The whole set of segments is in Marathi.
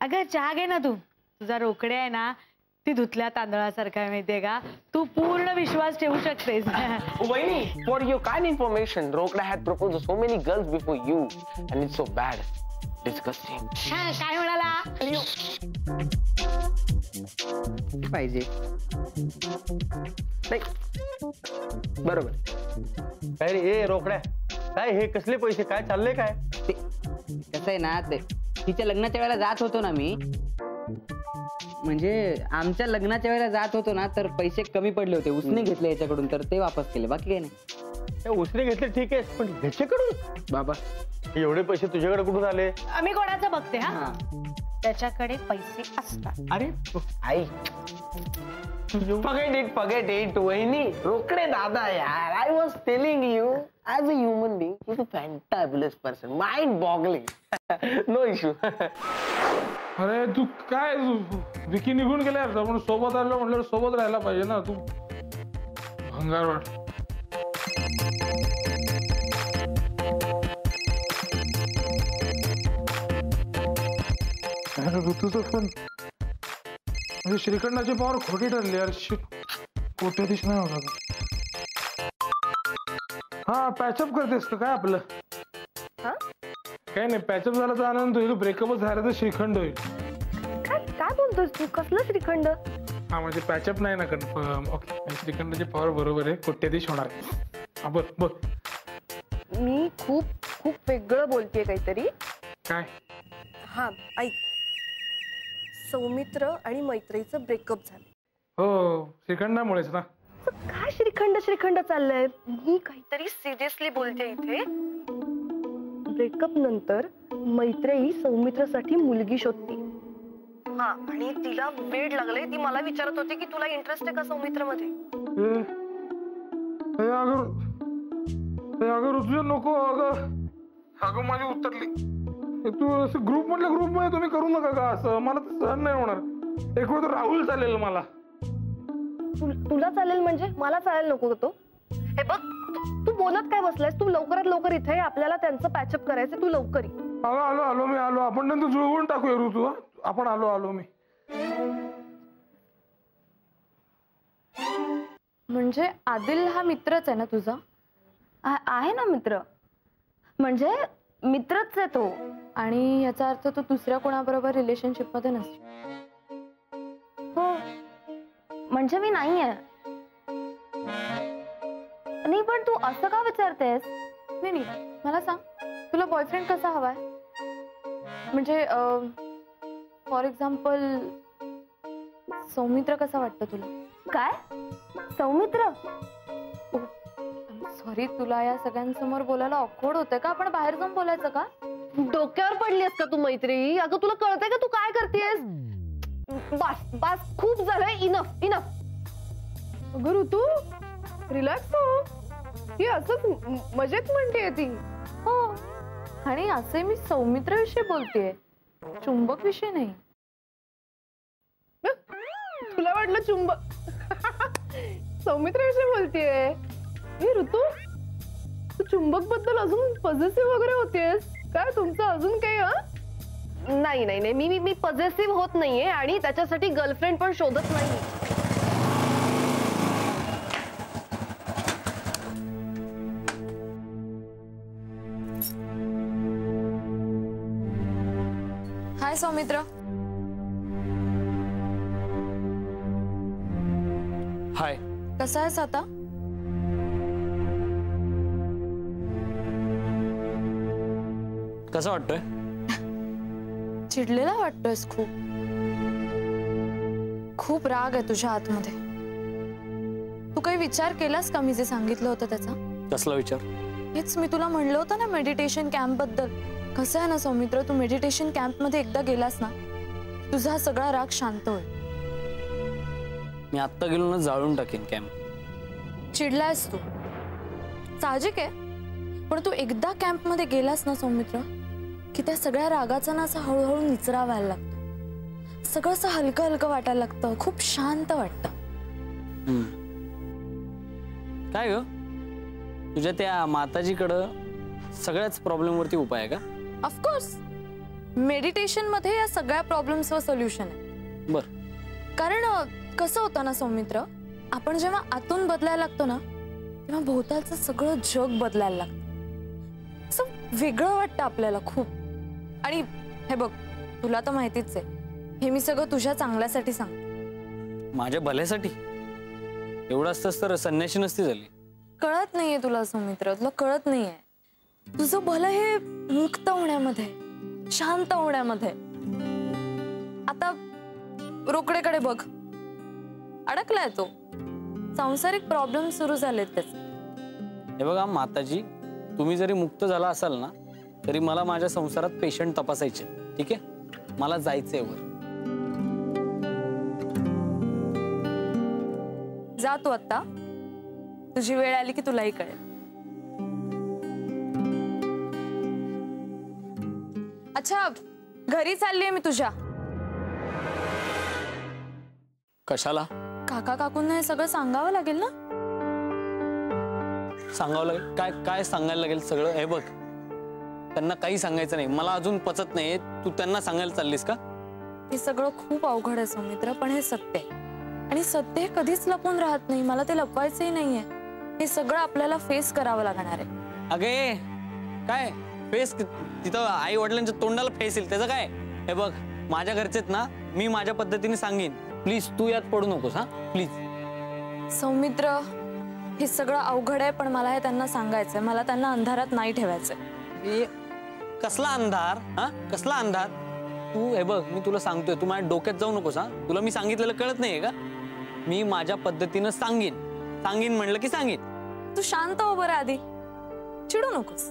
अगं चहा घे ना तू. तुझा रोकडे आहे ना ती धुतल्या तांदळासारखा आहे माहितीये का. तू पूर्ण विश्वास ठेवू शकतेस. वहिनी, for your kind information, Rokda had proposed to so many girls before you, and it's so bad, disgusting. काय म्हणाला? पाहिजे नाही बरोबर. काय रे ए रोकड्या, काय हे कसले पैसे, काय चाललंय काय? कसं आहे ना, तिच्या लग्नाच्या वेळेला जात होतो ना मी, म्हणजे आमच्या लग्नाच्या वेळेला जात होतो ना, तर पैसे कमी पडले होते, उसने घेतले याच्याकडून, तर ते वापस केले, बाकी काही नाही. उसने घेतले ठीक आहे, पण ह्याच्याकडून बाबा एवढे पैसे तुझ्याकडे कुठून आले? आम्ही कोणाचं बघते हा. त्याच्याकडे पैसे असतात. अरे आई forget it वहिनी. रोकडे दादा यार, I was telling you as a human being he's a fantabulous person, mind boggling. No issue. अरे तू काय विकी निघून गेला, आपण सोबत आलो म्हटलं सोबत राहायला पाहिजे ना. तू भंगार वाट. ऋतूचं फोन म्हणजे श्रीखंडाची पावर खोटी ठरली यार. कोट्याधीश नाही होता. हा पॅचअप करतेस का काय आपलं? काय नाही, पॅचअप झाला तर आनंद होईल, ब्रेकअपच झाला तर श्रीखंड होईल. काय बोलतोस तू? कसलं श्रीखंड? हा म्हणजे पॅचअप नाही ना कन्फर्म. ओके, श्रीखंडाची पावर बरोबर आहे, कोट्याधीश होणार. हा बघ बघ, मी खूप खूप वेगळं बोलतेय काहीतरी. काय? हा ऐक, सौमित्र आणि मैत्रीचं ब्रेकअप झालं. हो, श्रीखंडामुळेच ना. काय श्रीखंड श्रीखंड चाललंय? मी काहीतरी सिरियसली बोलते इथे. ब्रेकअप नंतर मैत्रेयी सौमित्रसाठी मुलगी शोधते. हा, आणि तिला वेड लागले. ती मला विचारत होती की तुला इंटरेस्ट आहे का सौमित्र मध्ये? अगं तुझं नको. अगं माझी उतरली. तू असं ग्रुप मध्ये तुम्ही करू नका का असं, मला तर सहन नाही होणार. एक वेळ तर राहुल चालेल मला. तुला चालेल म्हणजे मला चालेल नको तो? हे बघ, तू बोलत काय बसलायस? तू लवकरात लवकर इथे, आपल्याला त्यांचं पॅचअप करायचं. तू लवकर ये. आलो मी आलो. आपण नंतर जुळवून टाकूया ऋतू. आपण आलो मी. म्हणजे आदिल हा मित्रच आहे ना तुझा? आहे ना मित्र, म्हणजे मित्रच आहे तो. आणि याचा अर्थ तो दुसऱ्या कोणाबरोबर रिलेशनशिप मध्ये नसतो? हो, म्हणजे मी नाहीये. नाही पण तू असं का विचारतेस? नाही, मला सांग, तुला बॉयफ्रेंड कसा हवाय? म्हणजे फॉर एक्झाम्पल सौमित्र कसा वाटतं तुला? काय सौमित्र? सॉरी, तुला या सगळ्यांसमोर बोलायला ऑकवर्ड होतंय का? आपण बाहेर जाऊन बोलायचं का? डोक्यावर पडलीस का तू मैत्री? अगं तुला कळतंय का तू काय करतेस? बस बस, खूप झालंय. Enough enough. अगं ऋतू, रिलॅक्स हो. ही असंच मजेत म्हणतेय ती. हो, आणि असे मी सौमित्र विषयी बोलतेय, चुंबक विषयी नाही. तुला वाटलं चुंबक? सौमित्र विषयी बोलतेय. ऋतू, तू चुंबक बद्दल अजून पॉझिटिव्ह वगैरे होतेस काय? तुमचं अजून काही? नाही नाही नाही, मी पॉझिटिव्ह होत नाहीये आणि त्याच्यासाठी गर्लफ्रेंड पण शोधत नाही. हाय सौमित्र. हाय. कसा आहेस आता? कसं वाटतंय? चिडलेला वाटतोयस खूप. खूप राग आहे तुझ्या आतमध्ये. तू काही विचार केलास का मी जे सांगितलं होतं त्याचा? कसला विचार? हेच मी तुला म्हणलं होतं ना मेडिटेशन कॅम्प बद्दल. कसं आहे ना सौमित्र, तू मेडिटेशन कॅम्प मध्ये एकदा गेलास ना, तुझा सगळा राग शांत होईल. मी आत्ता गेलो ना जाळून टाकेन कॅम्प. चिडलायस तू, साहजिक आहे. पण तू एकदा कॅम्प मध्ये गेलास ना सौमित्र, की त्या सगळ्या रागाचा ना असं हळूहळू निचरा व्हायला लागतो. सगळं असं हलकं हलकं वाटायला लागतं, खूप शांत वाटतं. काय ग, तुझ्या त्या माताजीकडं सगळ्याच प्रॉब्लेम वरती उपाय आहे का? ऑफकोर्स. मेडिटेशन मध्ये या सगळ्या प्रॉब्लेम्सवर सोल्युशन आहे. बर. कारण कसं होतं ना सौमित्र, आपण जेव्हा आतून बदलायला लागतो ना तेव्हा भोवतालचं सगळं जग बदलायला लागतं. असं वेगळं वाटतं आपल्याला खूप. आणि हे बघ, तुला तर माहितीच आहे, हे मी सगळं तुझ्या चांगल्यासाठी सांगते. माझ्या भल्यासाठी? एवढं असतंच तर संन्याशी नसती झाली. कळत नाहीये तुला सौमित्र, तुला कळत नाहीये. तुझं भलं हे मुक्त होण्यामध्ये, शांत होण्यामध्ये. आता रोकडेकडे बघ, अडकलाय तो. सांसारिक प्रॉब्लेम सुरू झालेत त्याचे. हे बघा माताजी, तुम्ही जरी मुक्त झाला असाल ना तरी मला माझ्या संसारात पेशंट तपासायचे. ठीक आहे, मला जायचंय वर. जा तू आता, तुझी वेळ आली की तुलाही कळेल. अच्छा, घरी चाललीये मी तुझ्या. कशाला? काका काकूंना हे सगळं सांगावं लागेल ना. सांगावं लागेल? काय काय सांगायला लागेल सगळं? हे बघ, त्यांना काही सांगायचं नाही. मला अजून पचत नाही. तू त्यांना सांगायला चाललीस का? हे सगळं खूप अवघड आहे सौमित्र, पण हे सत्य आहे. आणि सत्य हे कधीच लपून राहत नाही. मला ते लपवायचंही नाहीये. हे सगळं आपल्याला फेस करावं लागणार आहे. अगे काय फेस? तिथं आई वडिलांच्या तोंडाला फेस येईल त्याचं काय? हे बघ, माझ्या घरचेत ना, मी माझ्या पद्धतीने सांगेन. प्लीज तू यात पडू नकोस. हा प्लीज. सौमित्र, हे सगळं अवघड आहे, पण मला हे त्यांना सांगायचंय. मला त्यांना अंधारात नाही ठेवायचंय. कसला अंधार? हा कसला अंधार? तू हे बघ, मी तुला सांगतोय, तू माझ्या डोक्यात जाऊ नकोस. हा, तुला मी सांगितलेलं कळत नाहीये का? मी माझ्या पद्धतीनं सांगेन. सांगेन म्हणलं की सांगेन. तू शांत हो बरं आधी, चिडू नकोस.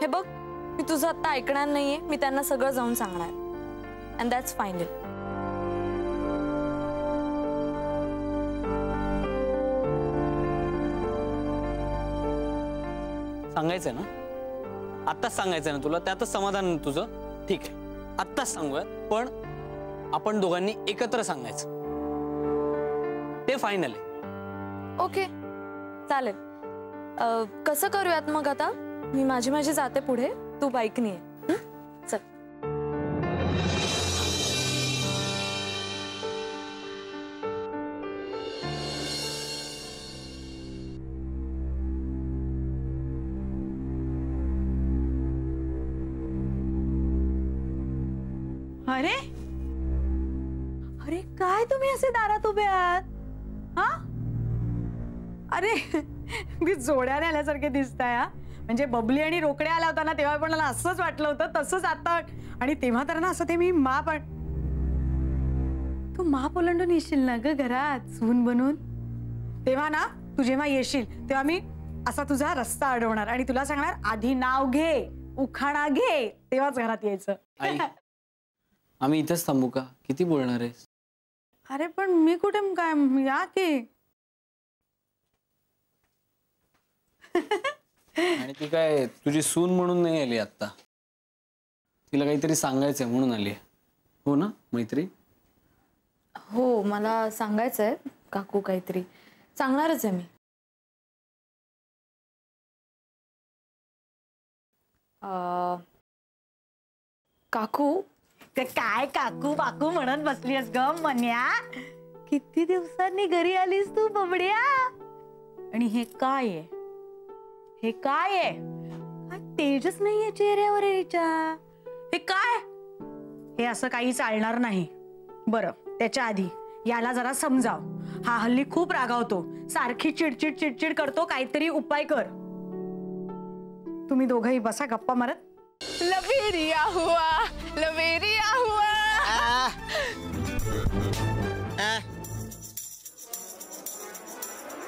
हे बघ, मी तुझं आता ऐकणार नाहीये. मी त्यांना सगळं जाऊन सांगणार. And that's final. सांगायचंय ना? आत्ताच सांगायचंय ना तुला? त्यातच समाधान तुझं? ठीक आहे, आत्ताच सांगूयात. पण आपण दोघांनी एकत्र सांगायचं. ते फायनल आहे. ओके, चालेल. कसं करूयात मग आता? मी माझी जाते पुढे, तू बाईकने ये. चल. अरे अरे, काय तुम्ही असे दारात उभे आहात? हा, अरे मी जोड्याने आल्यासारखे दिसताय. हा, म्हणजे बबली आणि रोकडे आला होता ना तेव्हा पण मला असंच वाटलं होतं, तसंच आता. आणि तेव्हा तर ना असं ते मी मा पण, तू मा ओलांडून येशील ना ग घरात सून बनून. तेव्हा ना तू जेव्हा येशील तेव्हा मी असा तुझा रस्ता अडवणार आणि तुला सांगणार, आधी नाव घे, उखाणा घे, तेव्हाच घरात यायचं. आई, आम्ही इथंच थांबू का? किती बोलणार आहेस? अरे पण मी कुठे काय, या की. आणि ती काय तुझी सून म्हणून नाही आली आता? तिला काहीतरी सांगायचंय म्हणून आली. हो ना मैत्री? हो, मला सांगायचंय काकू काहीतरी. सांगणारच आहे मी. काकू. ते काय काकू बाकू म्हणत बसलीस ग मन्या? किती दिवसांनी घरी आलीस तू बबड्या? आणि हे काय आहे? हे काय आहे? काय तेजच नाहीये चेहऱ्यावर हिच्या? हे काय? हे असं काही चालणार नाही. बरं, त्याच्या आधी याला जरा समजाव. हा हल्ली खूप रागावतो, सारखी चिडचिड चिडचिड करतो. काहीतरी उपाय कर. तुम्ही दोघंही बसा गप्पा मारत. लवेरिया हुआ, लवेरिया हुआ.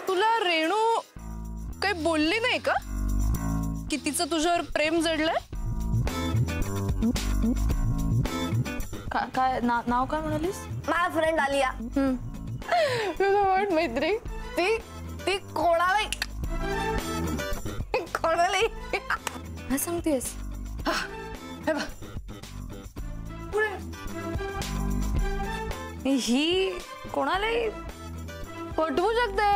तुला रेणू काही बोलली नाही का की तिचं तुझ्यावर प्रेम जडलंय? काय नाव काय म्हणालीस? माझा फ्रेंड आलिया. तुझं मैत्री ती ती कोणाला कोणाला काय सांगतेस? ही कोणालाही पटवू शकते.